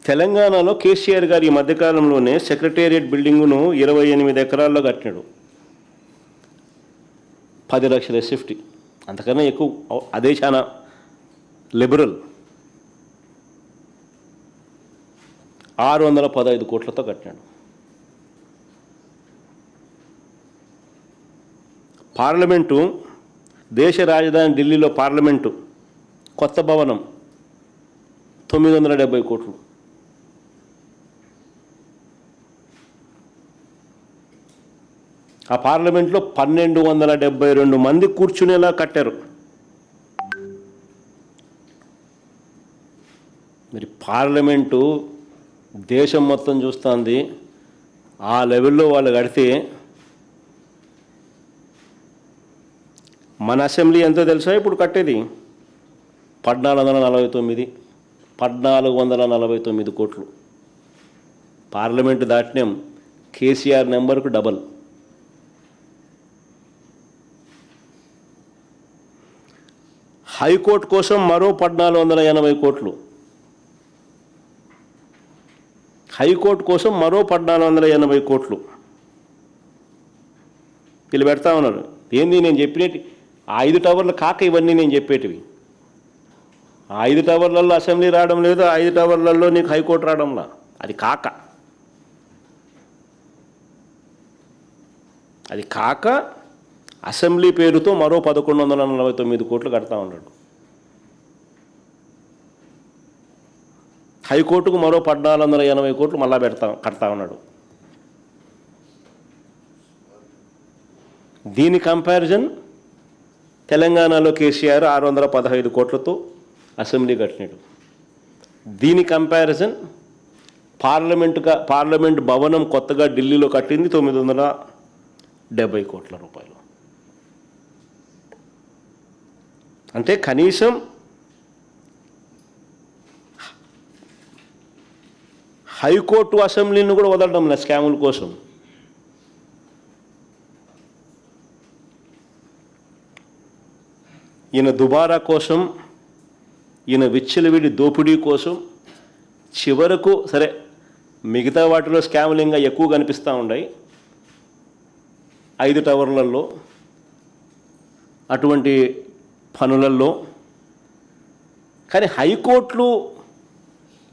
తెలంగాణలో కేసీఆర్ గారు ఈ మధ్యకాలంలోనే సెక్రటేరియట్ బిల్డింగును 28 ఎకరాల్లో కట్టినాడు. 10 లక్షల ఎస్ఎఫ్టీ, అంతకన్నా ఎక్కువ. అదే చాలా లిబరల్. 615 కోట్లతో కట్టినాడు. పార్లమెంటు, దేశ రాజధాని ఢిల్లీలో పార్లమెంటు కొత్త భవనం 970 కోట్లు. ఆ పార్లమెంట్లో 1272 మంది కూర్చునేలా కట్టారు. మరి పార్లమెంటు దేశం మొత్తం చూస్తుంది. ఆ లెవెల్లో వాళ్ళు కడితే మన అసెంబ్లీ ఎంతో తెలుసా ఇప్పుడు కట్టేది? 1449 కోట్లు. పార్లమెంటు దాటినాం, కేసీఆర్ నెంబర్కు డబల్. హైకోర్టు కోసం మరో 1480 కోట్లు. హైకోర్టు కోసం మరో 1480 కోట్లు వీళ్ళు పెడతా ఉన్నారు. ఏంది నేను చెప్పినట్టు 5 టవర్లు కాక ఇవన్నీ నేను చెప్పేటివి. 5 టవర్లలో అసెంబ్లీ రావడం లేదు, 5 టవర్లలో నీకు హైకోర్టు రావడంలా. అది కాక అసెంబ్లీ పేరుతో మరో 1149 కోట్లు కడతా ఉన్నాడు. హైకోర్టుకు మరో 1480 కోట్లు మళ్ళా కడతా ఉన్నాడు. దీని కంపారిజన్ తెలంగాణలో కేసీఆర్ 615 కోట్లతో అసెంబ్లీ కట్టినాడు. దీని కంపారిజన్ పార్లమెంట్ భవనం కొత్తగా ఢిల్లీలో కట్టింది 970 కోట్ల రూపాయలు. అంటే కనీసం హైకోర్టు అసెంబ్లీని కూడా వదలడం లేదు స్కాముల కోసం. ఈయన దుబారా కోసం, ఈయన విచ్చలవిడి దోపిడీ కోసం చివరకు సరే మిగతా వాటిలో స్కాములు ఇంకా ఎక్కువ కనిపిస్తూ ఉన్నాయి 5 టవర్లలో, అటువంటి పనులలో. కానీ హైకోర్టులు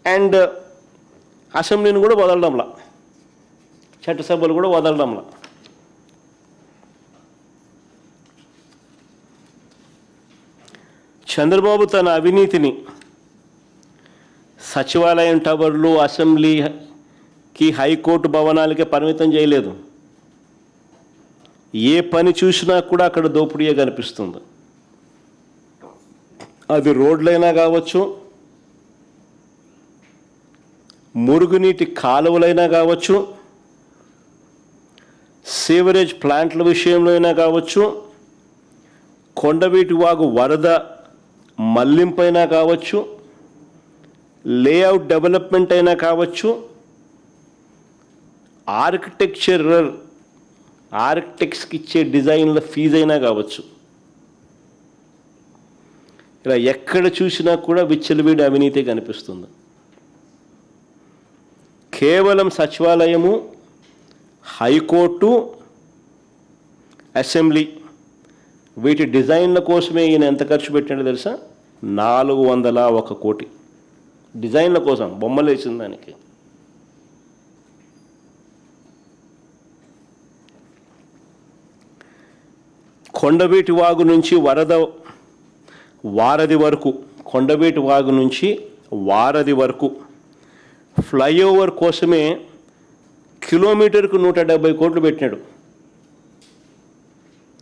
అండ్ అసెంబ్లీని కూడా వదలడంలా, చట్టసభలు కూడా వదలడంలా. చంద్రబాబు తన అవినీతిని సచివాలయం టవర్లు, అసెంబ్లీకి, హైకోర్టు భవనాలకే పరిమితం చేయలేదు. ఏ పని చూసినా కూడా అక్కడ దోపిడీయే కనిపిస్తుంది. అది రోడ్లైనా కావచ్చు, మురుగునీటి కాలువలైనా కావచ్చు, సీవరేజ్ ప్లాంట్ల విషయంలో అయినా కావచ్చు, కొండవీటి వాగు వరద మళ్లింపైనా కావచ్చు, లేఅవుట్ డెవలప్మెంట్ అయినా కావచ్చు, ఆర్కిటెక్ట్స్కి ఇచ్చే డిజైన్ల ఫీజు అయినా కావచ్చు, ఇలా ఎక్కడ చూసినా కూడా విచ్చలవిడి అవినీతి కనిపిస్తుంది. కేవలం సచివాలయము, హైకోర్టు, అసెంబ్లీ వీటి డిజైన్ల కోసమే ఈయన ఎంత ఖర్చు పెట్టాడో తెలుసా? 401 కోటి డిజైన్ల కోసం, బొమ్మలు వేసిన దానికి. కొండవీటి వాగు నుంచి వారధి వరకు, కొండవీటి వాగు నుంచి వారధి వరకు ఫ్లైఓవర్ కోసమే కిలోమీటర్కు 170 కోట్లు పెట్టినాడు.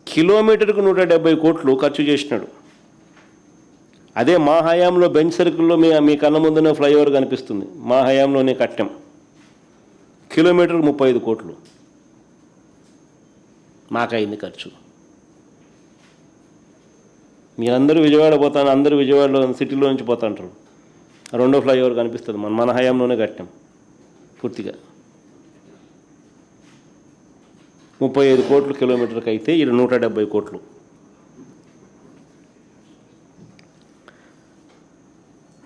కిలోమీటర్కు 170 కోట్లు ఖర్చు చేసినాడు. అదే మా హయాంలో బెంచ్ సర్కిల్లో మీ కళ్ళ ముందునే ఫ్లైఓవర్ కనిపిస్తుంది. మా హయాంలోనే కట్టాం. కిలోమీటర్కు 35 కోట్లు మాకైంది ఖర్చు. మీరందరూ విజయవాడ పోతాను, అందరూ విజయవాడలో సిటీలో నుంచి పోతాంటారు. రెండో ఫ్లైఓవర్ కనిపిస్తుంది. మన హయాంలోనే కట్టాం పూర్తిగా. 35 కోట్లు కిలోమీటర్కి అయితే ఇది 170 కోట్లు.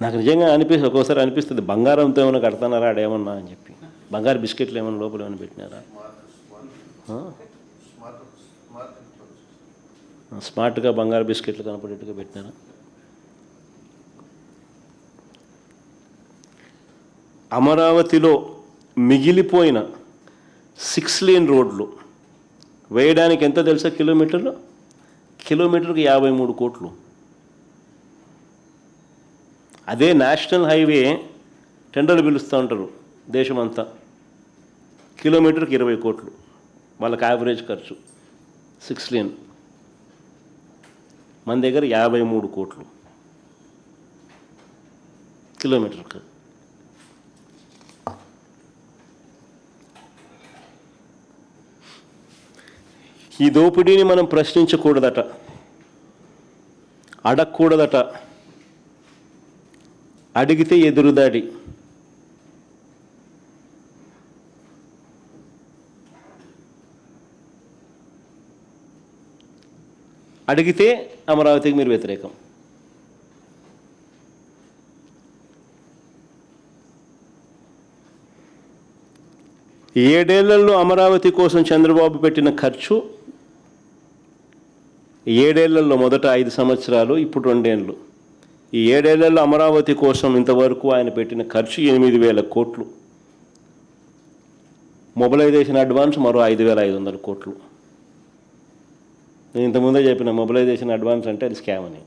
నాకు నిజంగా ఒక్కోసారి అనిపిస్తుంది బంగారంతో ఏమైనా కడతానారా ఆడేమన్నా అని చెప్పి. బంగారు బిస్కెట్లు ఏమైనా లోపల ఏమైనా పెట్టినారా? స్మార్ట్గా బంగారు బిస్కెట్లు కనపడేట్టుగా పెట్టినారా? అమరావతిలో మిగిలిపోయిన 6 లేన్ రోడ్లు వేయడానికి ఎంత తెలుసా? కిలోమీటర్కి 53 కోట్లు. అదే నేషనల్ హైవే టెండర్లు పిలుస్తూ ఉంటారు దేశమంతా, కిలోమీటర్కి 20 కోట్లు వాళ్ళకి యావరేజ్ ఖర్చు. 6 లేన్ మన దగ్గర 53 కోట్లు కిలోమీటర్కి. ఈ దోపిడీని మనం ప్రశ్నించకూడదట, అడగకూడదట, అడిగితే ఎదురుదాడి. అడిగితే అమరావతికి మీరు వ్యతిరేకం. ఏడేళ్లలో అమరావతి కోసం చంద్రబాబు పెట్టిన ఖర్చు, 7 ఏళ్లలో మొదట 5 సంవత్సరాలు, ఇప్పుడు 2 ఏళ్ళు. ఈ 7 ఏళ్లలో అమరావతి కోసం ఇంతవరకు ఆయన పెట్టిన ఖర్చు 8,000 కోట్లు. మొబిలైజేషన్ అడ్వాన్స్ మరో 5,500 కోట్లు. నేను ఇంతకుముందే చెప్పిన మొబిలైజేషన్ అడ్వాన్స్ అంటే అది స్కామ్ అని.